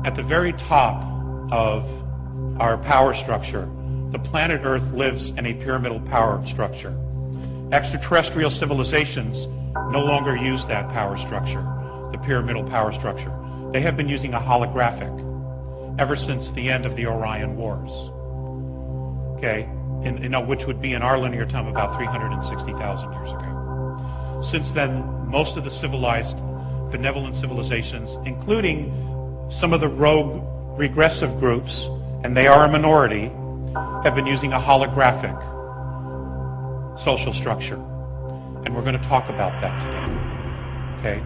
At the very top of our power structure, the planet Earth lives in a pyramidal power structure. Extraterrestrial civilizations no longer use that power structure, the pyramidal power structure. They have been using a holographic ever since the end of the Orion Wars, okay, which would be in our linear time about 360,000 years ago. Since then, most of the civilized, benevolent civilizations, including some of the rogue regressive groups, and they are a minority, have been using a holographic social structure. And we're going to talk about that today. Okay?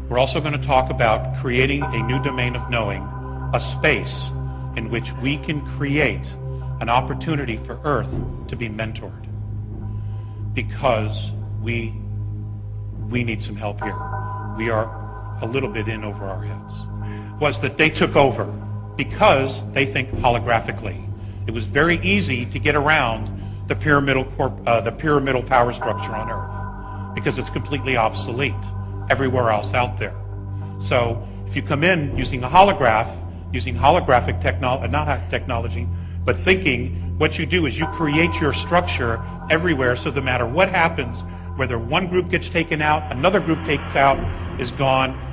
We're also going to talk about creating a new domain of knowing, a space in which we can create an opportunity for Earth to be mentored. Because we need some help here. We are a little bit in over our heads. Was that they took over because they think holographically. It was very easy to get around the pyramidal power structure on Earth because it's completely obsolete everywhere else out there. So if you come in using a holograph, using holographic technology, but thinking, what you do is you create your structure everywhere, so no matter what happens, whether one group gets taken out, another group takes out, is gone,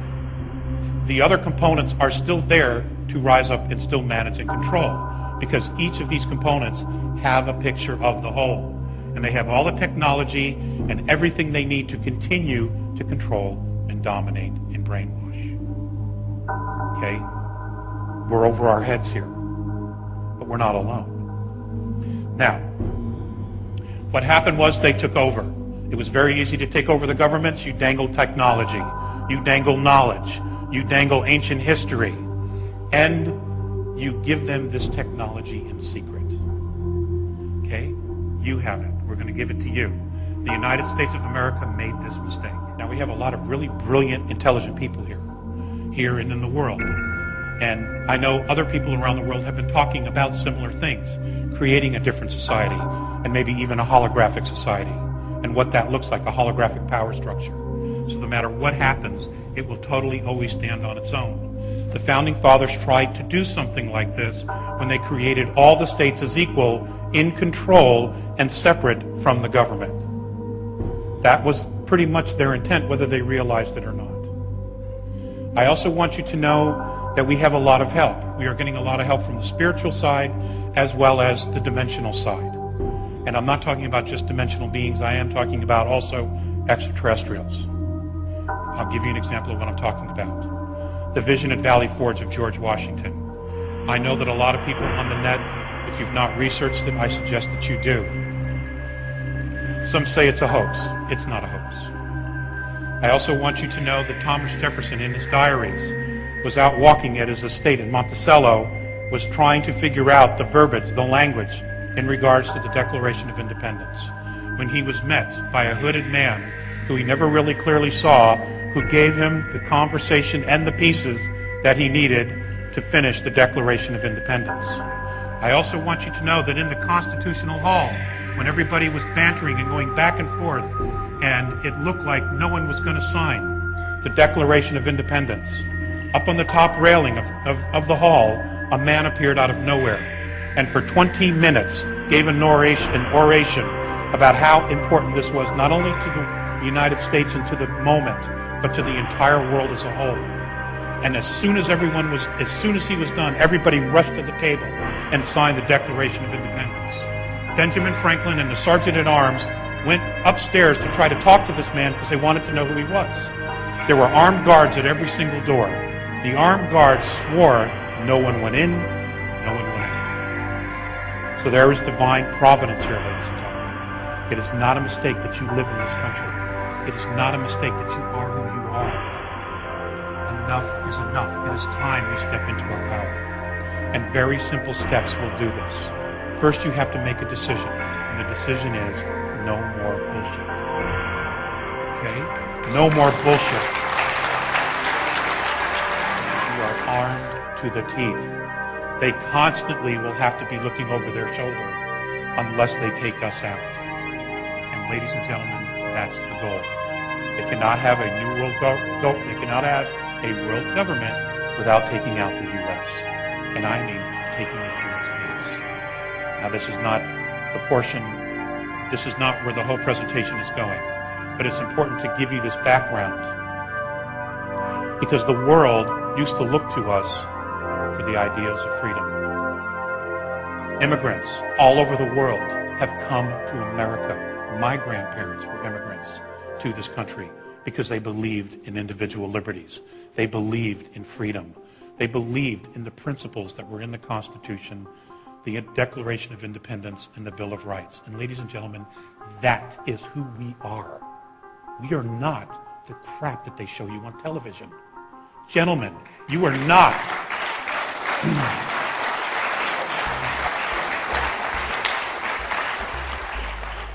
the other components are still there to rise up and still manage and control, because each of these components have a picture of the whole, and they have all the technology and everything they need to continue to control and dominate and brainwash. Okay? We're over our heads here, but we're not alone. Now, what happened was they took over. It was very easy to take over the governments. You dangle technology, you dangle knowledge, you dangle ancient history, and you give them this technology in secret. Okay? You have it. We're going to give it to you. The United States of America made this mistake. Now, we have a lot of really brilliant, intelligent people here and in the world. And I know other people around the world have been talking about similar things, creating a different society, and maybe even a holographic society, and what that looks like, a holographic power structure. So no matter what happens, it will totally always stand on its own. The Founding Fathers tried to do something like this when they created all the states as equal, in control, and separate from the government. That was pretty much their intent, whether they realized it or not. I also want you to know that we have a lot of help. We are getting a lot of help from the spiritual side as well as the dimensional side. And I'm not talking about just dimensional beings. I am talking about also extraterrestrials. I'll give you an example of what I'm talking about. The Vision at Valley Forge of George Washington. I know that a lot of people on the net, if you've not researched it, I suggest that you do. Some say it's a hoax. It's not a hoax. I also want you to know that Thomas Jefferson, in his diaries, was out walking at his estate in Monticello, was trying to figure out the verbiage, the language, in regards to the Declaration of Independence, when he was met by a hooded man who he never really clearly saw, who gave him the conversation and the pieces that he needed to finish the Declaration of Independence. I also want you to know that in the Constitutional Hall, when everybody was bantering and going back and forth, and it looked like no one was going to sign the Declaration of Independence, up on the top railing of the hall, a man appeared out of nowhere, and for 20 minutes gave an oration about how important this was, not only to the United States and to the moment, but to the entire world as a whole. And as soon as he was done, everybody rushed to the table and signed the Declaration of Independence. Benjamin Franklin and the Sergeant-at-Arms went upstairs to try to talk to this man because they wanted to know who he was. There were armed guards at every single door. The armed guards swore no one went in, no one went out. So there is divine providence here, ladies and gentlemen. It is not a mistake that you live in this country. It is not a mistake that you are who you are. Enough is enough. It is time we step into our power. And very simple steps will do this. First, you have to make a decision. And the decision is no more bullshit. Okay? No more bullshit. You are armed to the teeth. They constantly will have to be looking over their shoulder unless they take us out. And ladies and gentlemen, that's the goal. They cannot have a new world goal. They cannot have a world government without taking out the U.S. And I mean taking it to its knees. Now, this is not the portion, this is not where the whole presentation is going, but it's important to give you this background because the world used to look to us for the ideas of freedom. Immigrants all over the world have come to America. My grandparents were immigrants to this country because they believed in individual liberties. They believed in freedom. They believed in the principles that were in the Constitution, the Declaration of Independence, and the Bill of Rights. And ladies and gentlemen, that is who we are. We are not the crap that they show you on television. Gentlemen, you are not.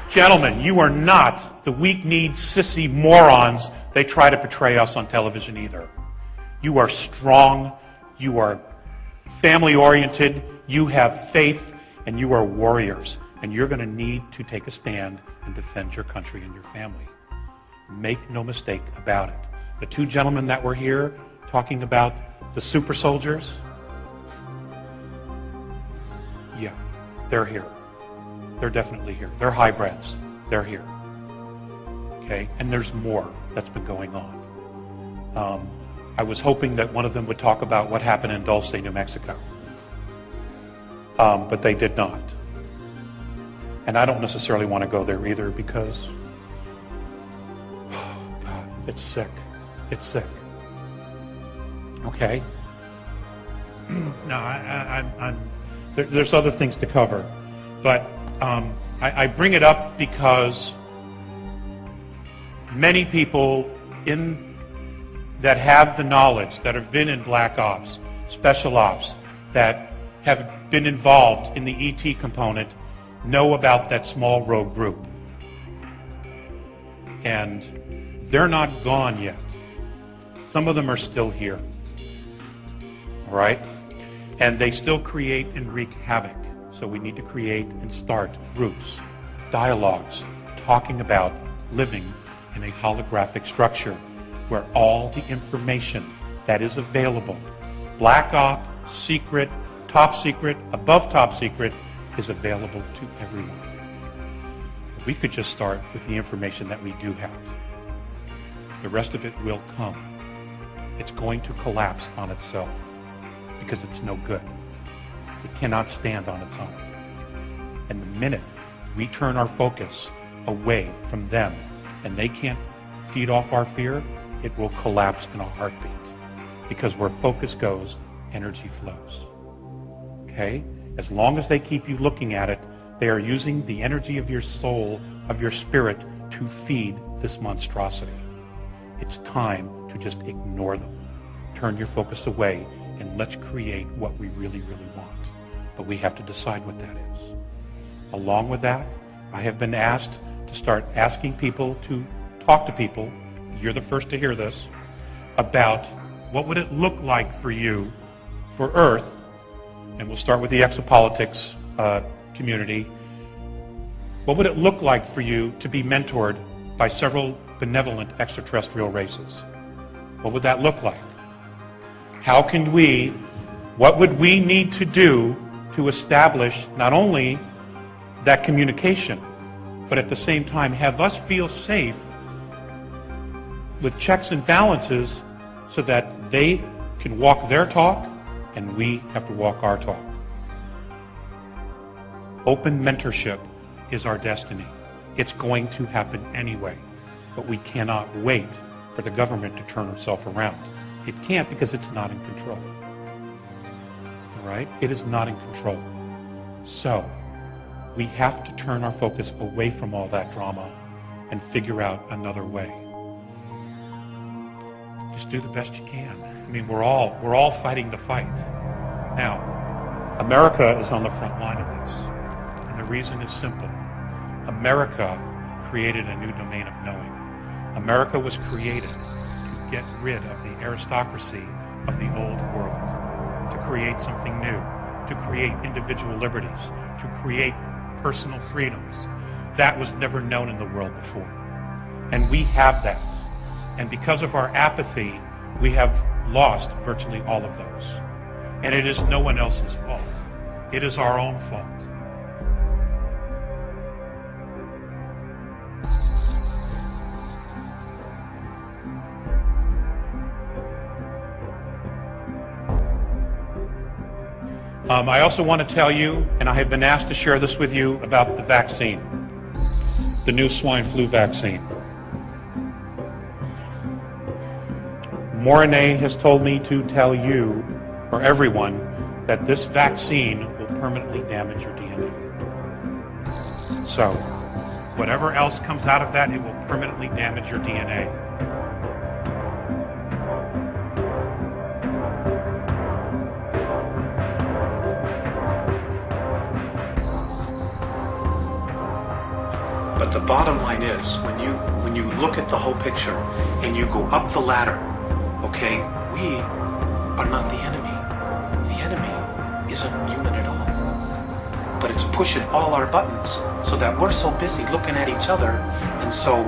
Gentlemen, you are not the weak-kneed, sissy morons they try to portray us on television either. You are strong, you are family-oriented, you have faith, and you are warriors. And you're going to need to take a stand and defend your country and your family. Make no mistake about it. The two gentlemen that were here talking about the super soldiers, yeah, they're here. They're definitely here. They're hybrids. They're here. Okay? And there's more that's been going on. I was hoping that one of them would talk about what happened in Dulce, New Mexico. But they did not. And I don't necessarily want to go there either because, oh God, it's sick. It's sick. Okay? No, there's other things to cover. But I bring it up because many people that have the knowledge, that have been in black ops, special ops, that have been involved in the ET component, know about that small rogue group. And they're not gone yet. Some of them are still here. All right? And they still create and wreak havoc. So we need to create and start groups, dialogues, talking about living in a holographic structure where all the information that is available, black op, secret, top secret, above top secret, is available to everyone. We could just start with the information that we do have. The rest of it will come. It's going to collapse on itself because it's no good. It cannot stand on its own. And the minute we turn our focus away from them and they can't feed off our fear, it will collapse in a heartbeat. Because where focus goes, energy flows. Okay? As long as they keep you looking at it, they are using the energy of your soul, of your spirit, to feed this monstrosity. It's time to just ignore them. Turn your focus away and let's create what we really, really want. But we have to decide what that is. Along with that, I have been asked to start asking people to talk to people, you're the first to hear this, about what would it look like for you, for Earth, and we'll start with the exopolitics community, what would it look like for you to be mentored by several benevolent extraterrestrial races? What would that look like? How can we, what would we need to do to establish not only that communication, but at the same time have us feel safe with checks and balances so that they can walk their talk and we have to walk our talk. Open mentorship is our destiny. It's going to happen anyway, but we cannot wait for the government to turn itself around. It can't because it's not in control. All right? It is not in control. So, we have to turn our focus away from all that drama and figure out another way. Just do the best you can. I mean, we're all fighting the fight. Now, America is on the front line of this. And the reason is simple. America created a new domain of knowing. America was created to get rid of the aristocracy of the old world, to create something new, to create individual liberties, to create personal freedoms. That was never known in the world before. And we have that. And because of our apathy, we have lost virtually all of those. And it is no one else's fault. It is our own fault. I also want to tell you, and I have been asked to share this with you, about the vaccine, the new swine flu vaccine. Mornay has told me to tell you, or everyone, that this vaccine will permanently damage your DNA. So, whatever else comes out of that, it will permanently damage your DNA. But the bottom line is, when you look at the whole picture and you go up the ladder, okay, we are not the enemy. The enemy isn't human at all. But it's pushing all our buttons so that we're so busy looking at each other and so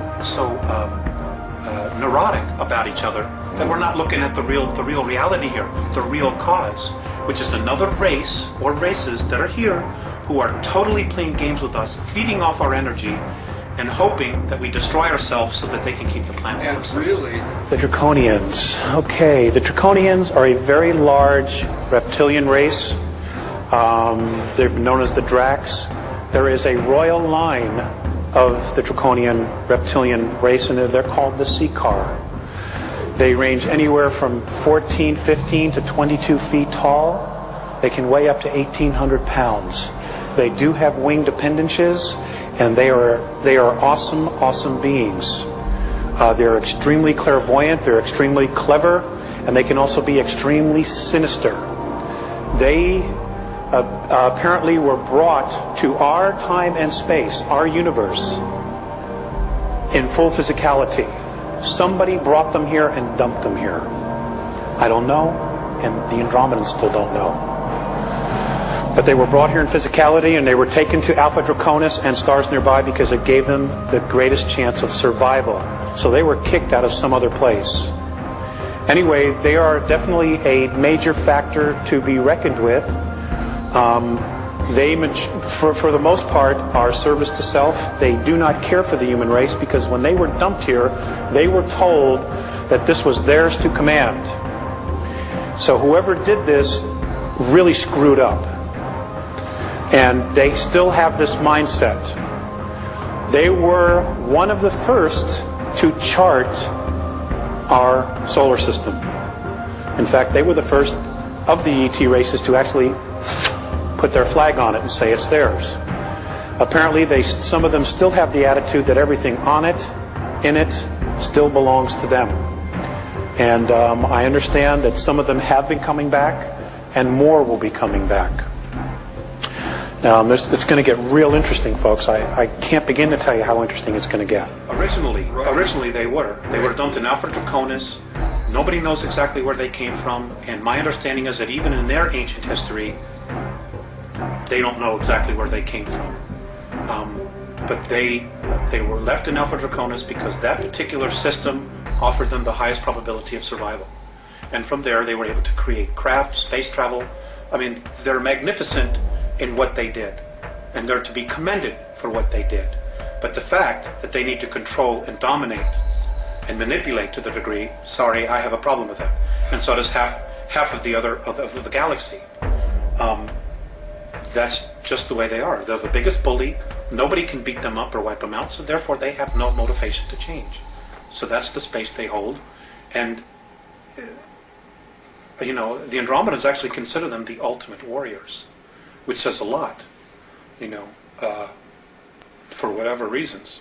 neurotic about each other that we're not looking at the real reality here, the real cause, which is another race or races that are here who are totally playing games with us, feeding off our energy, and hoping that we destroy ourselves so that they can keep the planet for themselves. Really, the Draconians. Okay, the Draconians are a very large reptilian race. They're known as the Dracs. There is a royal line of the Draconian reptilian race, and they're called the Seekar. They range anywhere from 14, 15 to 22 feet tall. They can weigh up to 1,800 pounds. They do have winged appendages, and they are awesome beings. They're extremely clairvoyant, they're extremely clever, and they can also be extremely sinister. They apparently were brought to our time and space, our universe, in full physicality. Somebody brought them here and dumped them here. I don't know, and the Andromedans still don't know. But they were brought here in physicality, and they were taken to Alpha Draconis and stars nearby because it gave them the greatest chance of survival. So they were kicked out of some other place. Anyway, they are definitely a major factor to be reckoned with. They, for the most part, are service to self. They do not care for the human race because when they were dumped here, they were told that this was theirs to command. So whoever did this really screwed up. And they still have this mindset. They were one of the first to chart our solar system. In fact, they were the first of the ET races to actually put their flag on it and say it's theirs. Apparently, some of them still have the attitude that everything on it, in it, still belongs to them. And I understand that some of them have been coming back, and more will be coming back. It's going to get real interesting, folks. I can't begin to tell you how interesting it's going to get. Originally they were dumped in Alpha Draconis. Nobody knows exactly where they came from, and my understanding is that even in their ancient history, they don't know exactly where they came from. But they were left in Alpha Draconis because that particular system offered them the highest probability of survival. And from there, they were able to create craft, space travel. I mean, they're magnificent in what they did, and they're to be commended for what they did. But the fact that they need to control and dominate and manipulate to the degree, sorry, I have a problem with that. And so does half of the galaxy. That's just the way they are. They're the biggest bully. Nobody can beat them up or wipe them out, so therefore they have no motivation to change. So that's the space they hold. And the Andromedans actually consider them the ultimate warriors, which says a lot, for whatever reasons.